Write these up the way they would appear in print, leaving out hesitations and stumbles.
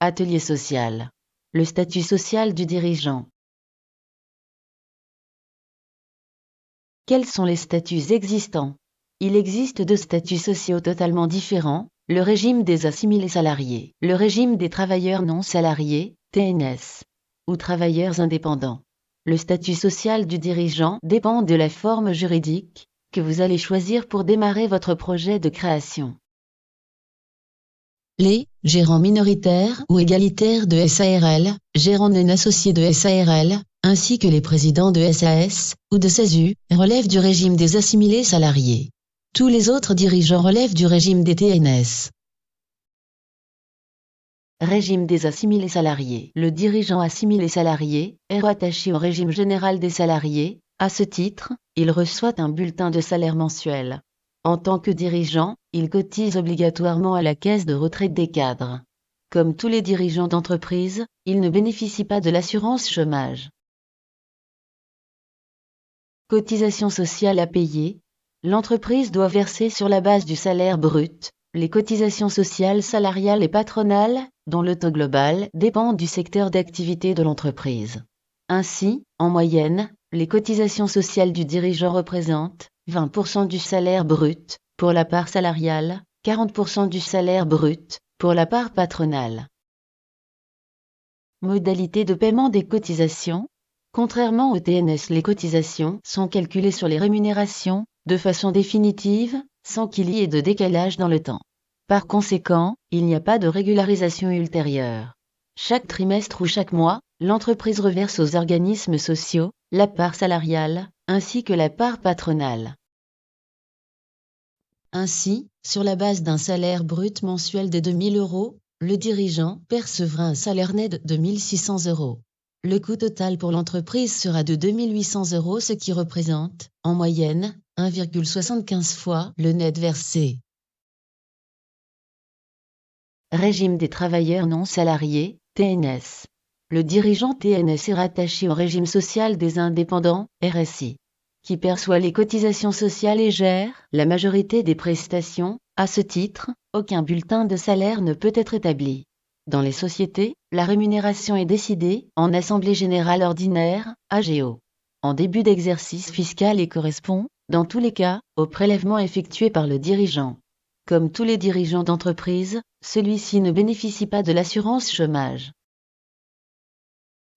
Atelier social. Le statut social du dirigeant. Quels sont les statuts existants? Il existe deux statuts sociaux totalement différents, le régime des assimilés salariés, le régime des travailleurs non salariés, TNS, ou travailleurs indépendants. Le statut social du dirigeant dépend de la forme juridique que vous allez choisir pour démarrer votre projet de création. Les gérants minoritaires ou égalitaires de SARL, gérants non associés de SARL, ainsi que les présidents de SAS ou de SASU, relèvent du régime des assimilés salariés. Tous les autres dirigeants relèvent du régime des TNS. Régime des assimilés salariés. Le dirigeant assimilé salarié est rattaché au régime général des salariés. À ce titre, il reçoit un bulletin de salaire mensuel. En tant que dirigeant, il cotise obligatoirement à la caisse de retraite des cadres. Comme tous les dirigeants d'entreprise, il ne bénéficie pas de l'assurance chômage. Cotisation sociale à payer. L'entreprise doit verser sur la base du salaire brut les cotisations sociales salariales et patronales, dont le taux global dépend du secteur d'activité de l'entreprise. Ainsi, en moyenne, les cotisations sociales du dirigeant représentent 20% du salaire brut pour la part salariale, 40% du salaire brut pour la part patronale. Modalité de paiement des cotisations. Contrairement au TNS, les cotisations sont calculées sur les rémunérations, de façon définitive, sans qu'il y ait de décalage dans le temps. Par conséquent, il n'y a pas de régularisation ultérieure. Chaque trimestre ou chaque mois, l'entreprise reverse aux organismes sociaux la part salariale, ainsi que la part patronale. Ainsi, sur la base d'un salaire brut mensuel de 2 000 €, le dirigeant percevra un salaire net de 1 600 €. Le coût total pour l'entreprise sera de 2 800 €, ce qui représente, en moyenne, 1,75 fois le net versé. Régime des travailleurs non salariés, TNS. Le dirigeant TNS est rattaché au régime social des indépendants, RSI, qui perçoit les cotisations sociales et gère la majorité des prestations. À ce titre, aucun bulletin de salaire ne peut être établi. Dans les sociétés, la rémunération est décidée en Assemblée générale ordinaire, AGO, en début d'exercice fiscal et correspond, dans tous les cas, au prélèvement effectué par le dirigeant. Comme tous les dirigeants d'entreprise, celui-ci ne bénéficie pas de l'assurance chômage.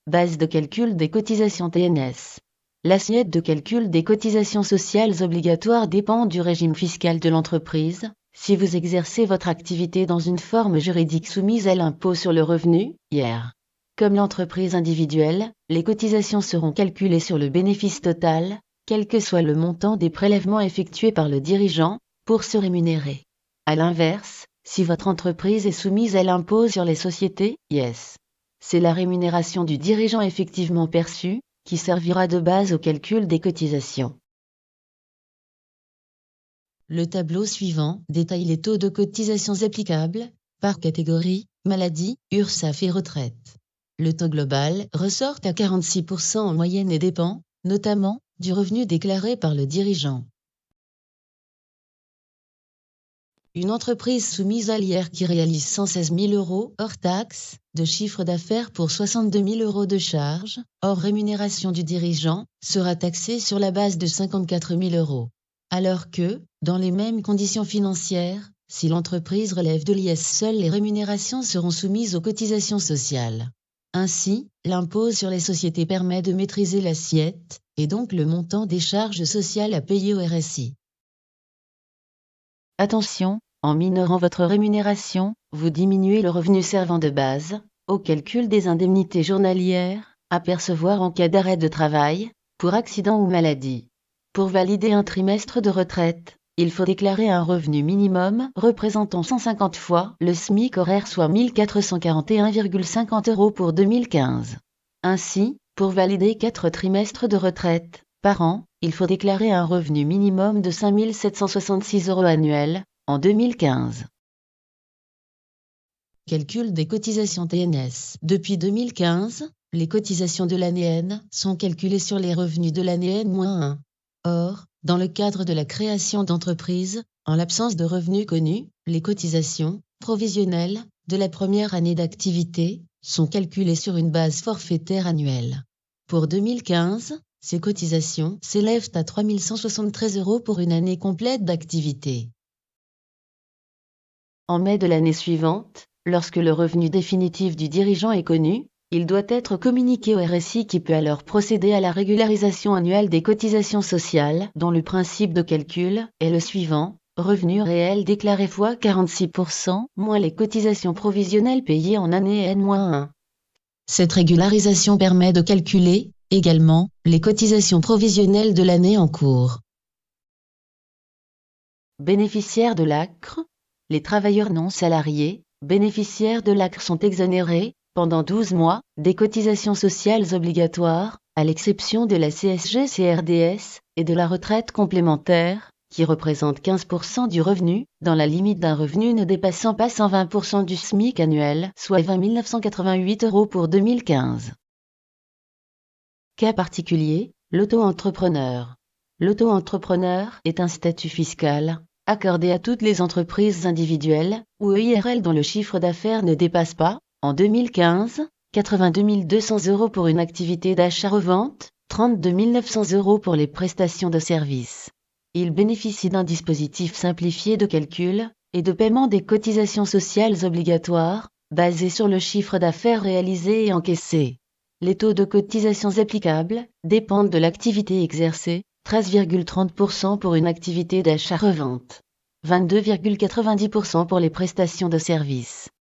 Base de calcul des cotisations TNS. L'assiette de calcul des cotisations sociales obligatoires dépend du régime fiscal de l'entreprise. Si vous exercez votre activité dans une forme juridique soumise à l'impôt sur le revenu, IR. Comme l'entreprise individuelle, les cotisations seront calculées sur le bénéfice total, quel que soit le montant des prélèvements effectués par le dirigeant, pour se rémunérer. À l'inverse, si votre entreprise est soumise à l'impôt sur les sociétés, IS, c'est la rémunération du dirigeant effectivement perçue, qui servira de base au calcul des cotisations. Le tableau suivant détaille les taux de cotisations applicables, par catégorie, maladie, URSSAF et retraite. Le taux global ressort à 46% en moyenne et dépend, notamment, du revenu déclaré par le dirigeant. Une entreprise soumise à l'IR qui réalise 116 000 € hors taxes, de chiffre d'affaires pour 62 000 € de charges, hors rémunération du dirigeant, sera taxée sur la base de 54 000 €. Alors que, dans les mêmes conditions financières, si l'entreprise relève de l'IS, seules les rémunérations seront soumises aux cotisations sociales. Ainsi, l'impôt sur les sociétés permet de maîtriser l'assiette, et donc le montant des charges sociales à payer au RSI. Attention, en minorant votre rémunération, vous diminuez le revenu servant de base au calcul des indemnités journalières à percevoir en cas d'arrêt de travail, pour accident ou maladie. Pour valider un trimestre de retraite, il faut déclarer un revenu minimum représentant 150 fois le SMIC horaire, soit 1 441,50 € pour 2015. Ainsi, pour valider 4 trimestres de retraite par an, il faut déclarer un revenu minimum de 5 766 € annuels en 2015. Calcul des cotisations TNS. Depuis 2015, les cotisations de l'année N sont calculées sur les revenus de l'année N-1. Or, dans le cadre de la création d'entreprise, en l'absence de revenus connus, les cotisations provisionnelles de la première année d'activité sont calculées sur une base forfaitaire annuelle. Pour 2015, ces cotisations s'élèvent à 3 173 € pour une année complète d'activité. En mai de l'année suivante, lorsque le revenu définitif du dirigeant est connu, il doit être communiqué au RSI qui peut alors procéder à la régularisation annuelle des cotisations sociales, dont le principe de calcul est le suivant: revenu réel déclaré x 46% moins les cotisations provisionnelles payées en année N-1. Cette régularisation permet de calculer, également, les cotisations provisionnelles de l'année en cours. Bénéficiaires de l'ACRE. Les travailleurs non salariés, bénéficiaires de l'ACRE sont exonérés, pendant 12 mois, des cotisations sociales obligatoires, à l'exception de la CSG-CRDS et de la retraite complémentaire, qui représente 15% du revenu, dans la limite d'un revenu ne dépassant pas 120% du SMIC annuel, soit 20 988 € pour 2015. Cas particulier, l'auto-entrepreneur. L'auto-entrepreneur est un statut fiscal accordé à toutes les entreprises individuelles ou EIRL dont le chiffre d'affaires ne dépasse pas, en 2015, 82 200 € pour une activité d'achat-revente, 32 900 € pour les prestations de services. Il bénéficie d'un dispositif simplifié de calcul et de paiement des cotisations sociales obligatoires, basé sur le chiffre d'affaires réalisé et encaissé. Les taux de cotisations applicables dépendent de l'activité exercée, 13,30% pour une activité d'achat-revente, 22,90% pour les prestations de services.